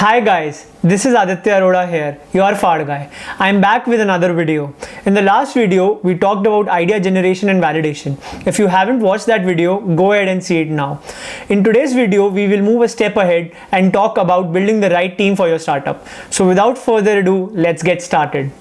Hi guys, this is Aditya here, your Faad guy. I am back with another video. In the last video, we talked about idea generation and validation. If you haven't watched that video, go ahead and see it now. In today's video, we will move a step ahead and talk about building the right team for your startup. So without further ado, let's get started.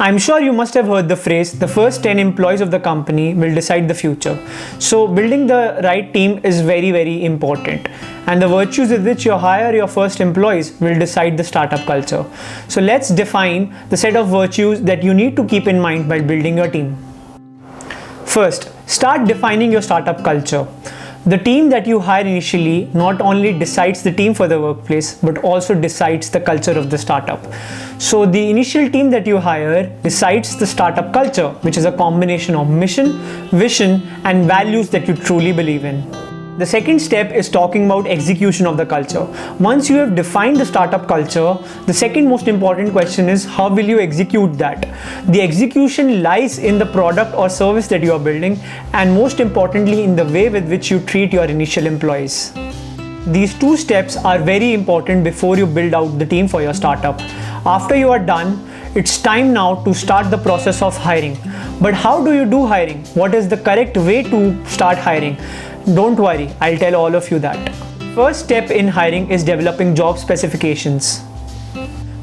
I'm sure you must have heard the phrase, the first 10 employees of the company will decide the future. So building the right team is very important. And the virtues with which you hire your first employees will decide the startup culture. So let's define the set of virtues that you need to keep in mind while building your team. First, start defining your startup culture. The team that you hire initially not only decides the team for the workplace, but also decides the culture of the startup. So the initial team that you hire decides the startup culture, which is a combination of mission, vision, and values that you truly believe in. The second step is talking about execution of the culture. Once you have defined the startup culture, the second most important question is how will you execute that? The execution lies in the product or service that you are building, and most importantly in the way with which you treat your initial employees. These two steps are very important before you build out the team for your startup. After you are done, it's time now to start the process of hiring. But how do you do hiring? What is the correct way to start hiring? Don't worry, I'll tell all of you that. First step in hiring is developing job specifications.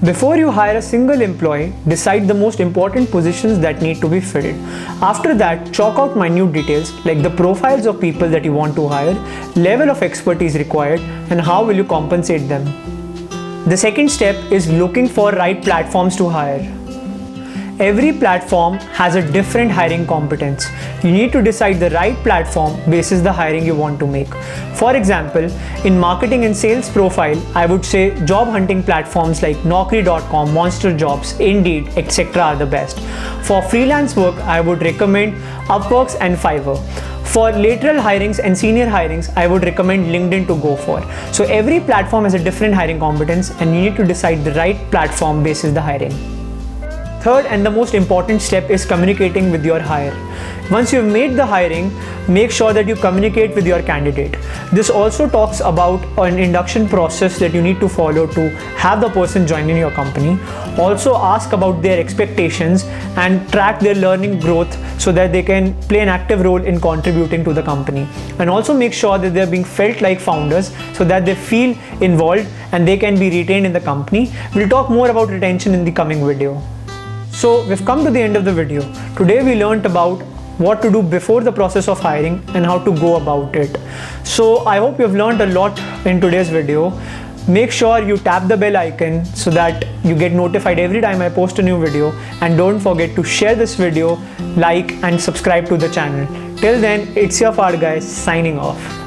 Before you hire a single employee, decide the most important positions that need to be filled. After that, chalk out minute details like the profiles of people that you want to hire, level of expertise required, and how will you compensate them. The second step is looking for right platforms to hire. Every platform has a different hiring competence. You need to decide the right platform basis the hiring you want to make. For example, in marketing and sales profile, I would say job hunting platforms like Naukri.com, Monster Jobs, Indeed, etc. are the best. For freelance work, I would recommend Upworks and Fiverr. For lateral hirings and senior hirings, I would recommend LinkedIn to go for. So every platform has a different hiring competence and you need to decide the right platform basis the hiring. Third and the most important step is communicating with your hire. Once you've made the hiring, make sure that you communicate with your candidate. This also talks about an induction process that you need to follow to have the person join in your company. Also ask about their expectations and track their learning growth so that they can play an active role in contributing to the company. And also make sure that they're being felt like founders so that they feel involved and they can be retained in the company. We'll talk more about retention in the coming video. So we've come to the end of the video. Today we learned about what to do before the process of hiring and how to go about it. So I hope you've learned a lot in today's video. Make sure you tap the bell icon so that you get notified every time I post a new video, and don't forget to share this video, like and subscribe to the channel. Till then, it's your Faad guy signing off.